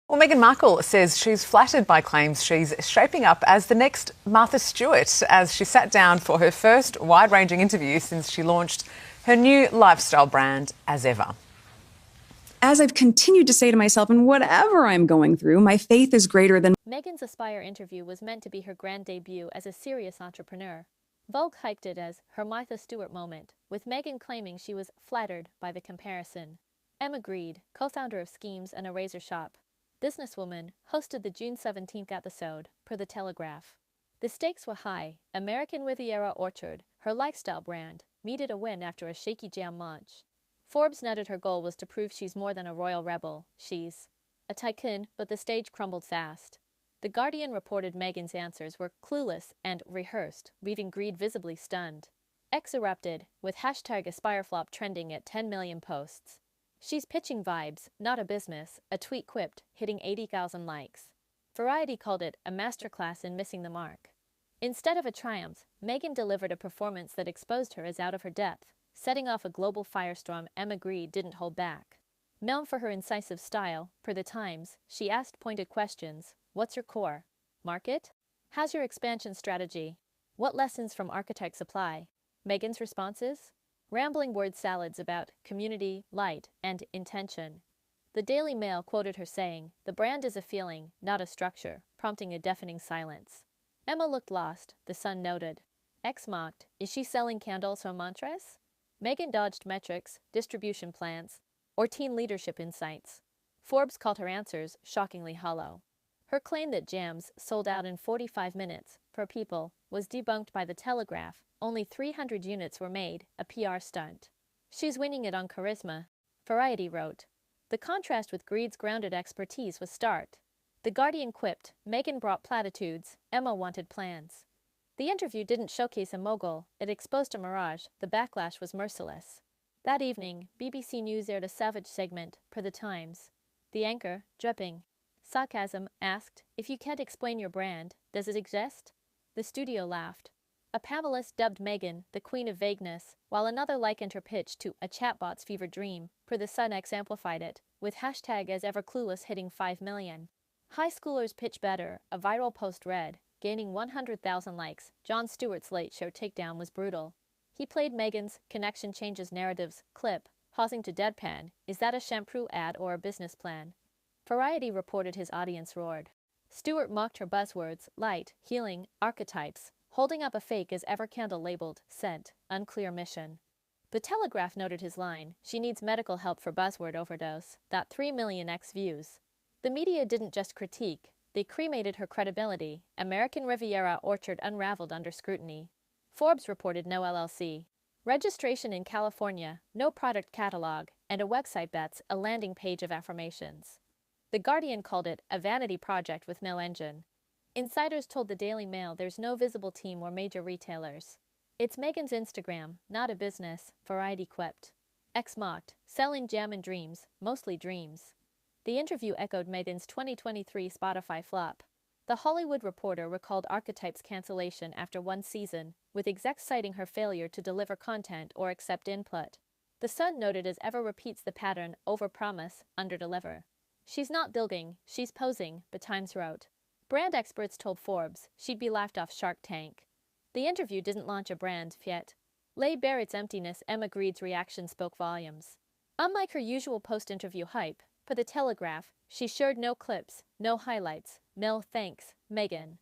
Well, Meghan Markle says she's flattered by claims she's shaping up as the next Martha Stewart as she sat down for her first wide-ranging interview since she launched her new lifestyle brand, As Ever. As I've continued to say to myself, and whatever I'm going through, my faith is greater than... Meghan's Aspire interview was meant to be her grand debut as a serious entrepreneur. Vogue hyped it as her Martha Stewart moment, with Meghan claiming she was flattered by the comparison. Emma Grede, co-founder of Schemes and a Razor Shop, businesswoman, hosted the June 17th episode, per The Telegraph. The stakes were high. American Riviera Orchard, her lifestyle brand, needed a win after a shaky jam launch. Forbes noted her goal was to prove she's more than a royal rebel. She's a tycoon, but the stage crumbled fast. The Guardian reported Meghan's answers were clueless and rehearsed, leaving Grede visibly stunned. X erupted, with hashtag AspireFlop trending at 10 million posts. "She's pitching vibes, not a business," a tweet quipped, hitting 80,000 likes. Variety called it a masterclass in missing the mark. Instead of a triumph, Meghan delivered a performance that exposed her as out of her depth, setting off a global firestorm. Emma Grede didn't hold back. Known for her incisive style, per The Times, she asked pointed questions. What's your core market? How's your expansion strategy? What lessons from architects apply? Meghan's responses? Rambling word salads about community, light, and intention. The Daily Mail quoted her saying, "The brand is a feeling, not a structure," prompting a deafening silence. Emma looked lost, The Sun noted. X mocked, "Is she selling candles or mantras?" Meghan dodged metrics, distribution plans, or teen leadership insights. Forbes called her answers shockingly hollow. Her claim that jams sold out in 45 minutes, per People, was debunked by The Telegraph. Only 300 units were made, a PR stunt. "She's winning it on charisma," Variety wrote. The contrast with Grede's grounded expertise was stark. The Guardian quipped, "Meghan brought platitudes, Emma wanted plans." The interview didn't showcase a mogul, it exposed a mirage. The backlash was merciless. That evening, BBC News aired a savage segment, per The Times. The anchor, dripping sarcasm, asked, "If you can't explain your brand, does it exist?" The studio laughed. A panelist dubbed Meghan the Queen of Vagueness, while another likened her pitch to a chatbot's fever dream. Per The Sun X amplified it, with hashtag #AsEverClueless hitting 5 million. "High schoolers pitch better," a viral post read, gaining 100,000 likes. Jon Stewart's Late Show takedown was brutal. He played Meghan's "Connection Changes Narratives" clip, pausing to deadpan, "Is that a shampoo ad or a business plan?" Variety reported his audience roared. Stewart mocked her buzzwords, light, healing, archetypes, holding up a fake As Ever candle labeled "Scent, unclear mission." The Telegraph noted his line, "She needs medical help for buzzword overdose," that 3 million X views. The media didn't just critique, they cremated her credibility. American Riviera Orchard unraveled under scrutiny. Forbes reported no LLC registration in California, no product catalog, and a website bets a landing page of affirmations. The Guardian called it a vanity project with no engine. Insiders told the Daily Mail there's no visible team or major retailers. "It's Meghan's Instagram, not a business," Variety quipped. X mocked, "Selling jam and dreams, mostly dreams." The interview echoed Meghan's 2023 Spotify flop. The Hollywood Reporter recalled Archetype's cancellation after one season, with execs citing her failure to deliver content or accept input. The Sun noted As Ever repeats the pattern, overpromise, underdeliver. "She's not building, she's posing," The Times wrote. Brand experts told Forbes she'd be laughed off Shark Tank. The interview didn't launch a brand yet. Lay bare its emptiness. Emma Grede's reaction spoke volumes. Unlike her usual post-interview hype, per The Telegraph, she shared no clips, no highlights, no "thanks, Meghan."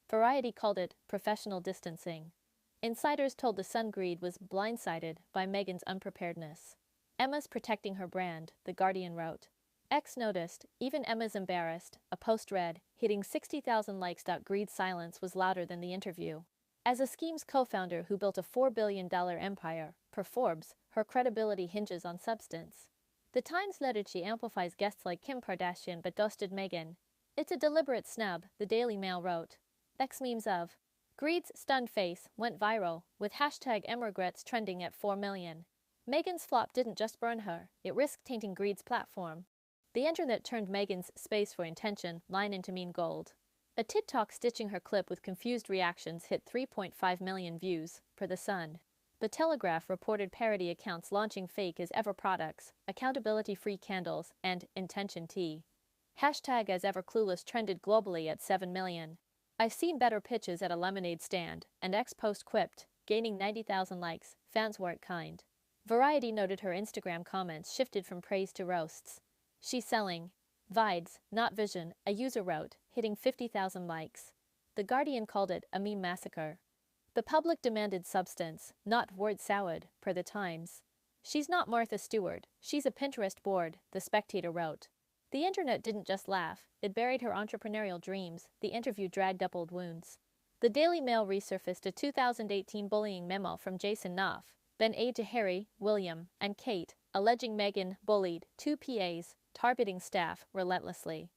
Variety called it professional distancing. Insiders told The Sun Grede was blindsided by Meghan's unpreparedness. "Emma's protecting her brand," The Guardian wrote. X noticed, "Even Emma's embarrassed," a post read, hitting 60,000 likes. Grede's silence was louder than the interview. As a Schemes co-founder who built a $4 billion empire, per Forbes, her credibility hinges on substance. The Times noted she amplifies guests like Kim Kardashian but ghosted Meghan. "It's a deliberate snub," the Daily Mail wrote. X memes of Grede's stunned face went viral, with hashtag #EmRegrets trending at 4 million. Meghan's flop didn't just burn her, it risked tainting Grede's platform. The internet turned Meghan's space for intention line into meme gold. A TikTok stitching her clip with confused reactions hit 3.5 million views, per The Sun. The Telegraph reported parody accounts launching fake As Ever products, accountability-free candles, and intention tea. Hashtag as ever clueless trended globally at 7 million. I've seen better pitches at a lemonade stand, and ex-post quipped, gaining 90,000 likes, fans weren't kind. Variety noted her Instagram comments shifted from praise to roasts. She's selling vides, not vision, a user wrote, hitting 50,000 likes. The Guardian called it a meme massacre. The public demanded substance, not word salad, per the Times. She's not Martha Stewart, she's a Pinterest board, the Spectator wrote. The internet didn't just laugh, it buried her entrepreneurial dreams, the interview dragged up old wounds. The Daily Mail resurfaced a 2018 bullying memo from Jason Knopf, then aide to Harry, William, and Kate, alleging Meghan bullied 2 PAs, targeting staff relentlessly.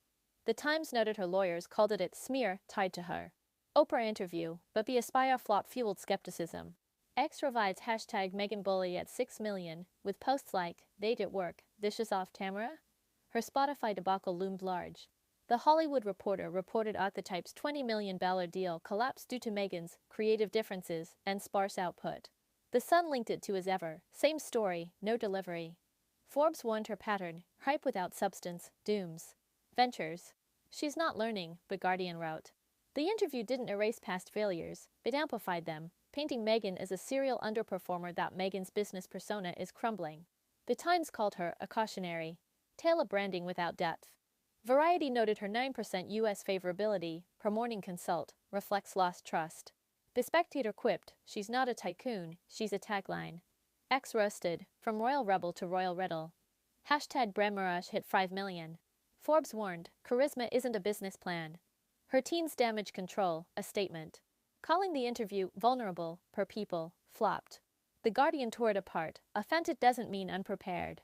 The Times noted her lawyers called it a smear tied to her. Oprah interview, but the Aspire flop fueled skepticism. X revives hashtag Meghan bully at 6 million, with posts like, date at work, dishes off Tamara? Her Spotify debacle loomed large. The Hollywood Reporter reported Archetype's $20 million deal collapsed due to Meghan's creative differences and sparse output. The Sun linked it to as ever, same story, no delivery. Forbes warned her pattern, hype without substance, dooms. Ventures. She's not learning, but Guardian wrote. The interview didn't erase past failures, but amplified them, painting Meghan as a serial underperformer that Meghan's business persona is crumbling. The Times called her a cautionary tale of branding without depth. Variety noted her 9% U.S. favorability, per Morning Consult, reflects lost trust. The Spectator quipped, she's not a tycoon, she's a tagline. X roasted, from royal rebel to royal riddle. Hashtag Bremirage hit 5 million. Forbes warned, charisma isn't a business plan. Her team's damage control, a statement. Calling the interview vulnerable, per People, flopped. The Guardian tore it apart, offended doesn't mean unprepared.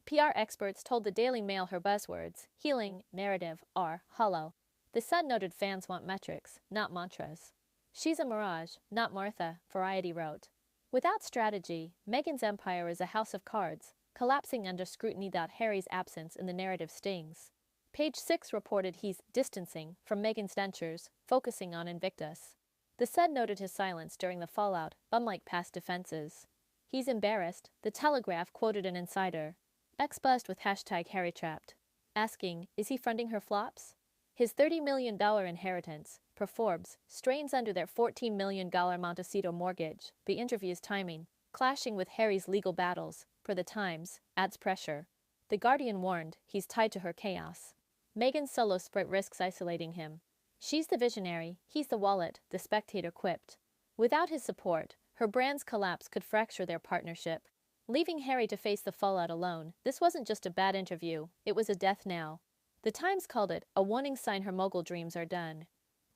PR experts told the Daily Mail her buzzwords, healing, narrative, are hollow. The Sun noted fans want metrics, not mantras. She's a mirage, not Martha, Variety wrote. Without strategy, Meghan's empire is a house of cards, collapsing under scrutiny that Harry's absence in the narrative stings. Page 6 reported he's distancing from Meghan's ventures, focusing on Invictus. The Sun noted his silence during the fallout, unlike past defenses. He's embarrassed, The Telegraph quoted an insider. X buzzed with hashtag HarryTrapped, asking, is he funding her flops? His $30 million inheritance, per Forbes, strains under their $14 million Montecito mortgage. The interview's timing, clashing with Harry's legal battles, per The Times, adds pressure. The Guardian warned, he's tied to her chaos. Meghan's solo sprint risks isolating him. She's the visionary, he's the wallet, The Spectator quipped. Without his support, her brand's collapse could fracture their partnership. Leaving Harry to face the fallout alone, this wasn't just a bad interview, it was a death knell. The Times called it a warning sign her mogul dreams are done.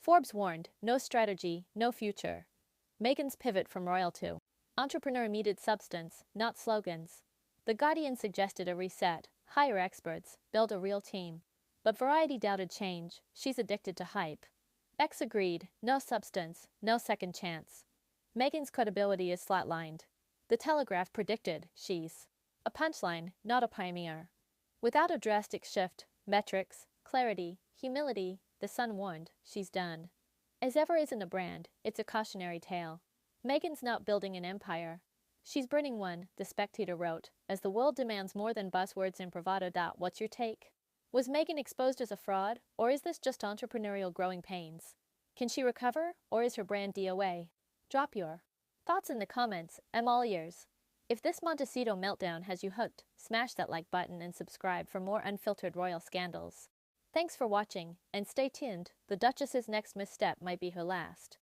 Forbes warned, no strategy, no future. Meghan's pivot from royal to entrepreneur needed substance, not slogans. The Guardian suggested a reset, hire experts, build a real team. But Variety doubted change, she's addicted to hype. X agreed, no substance, no second chance. Meghan's credibility is flatlined. The Telegraph predicted, she's a punchline, not a pioneer. Without a drastic shift, metrics, clarity, humility, The Sun warned, she's done. As ever isn't a brand, it's a cautionary tale. Meghan's not building an empire. She's burning one, The Spectator wrote, as the world demands more than buzzwords and bravado. What's your take? Was Meghan exposed as a fraud, or is this just entrepreneurial growing pains? Can she recover, or is her brand DOA? Drop your thoughts in the comments, I'm all ears. If this Montecito meltdown has you hooked, smash that like button and subscribe for more unfiltered royal scandals. Thanks for watching, and stay tuned, the Duchess's next misstep might be her last.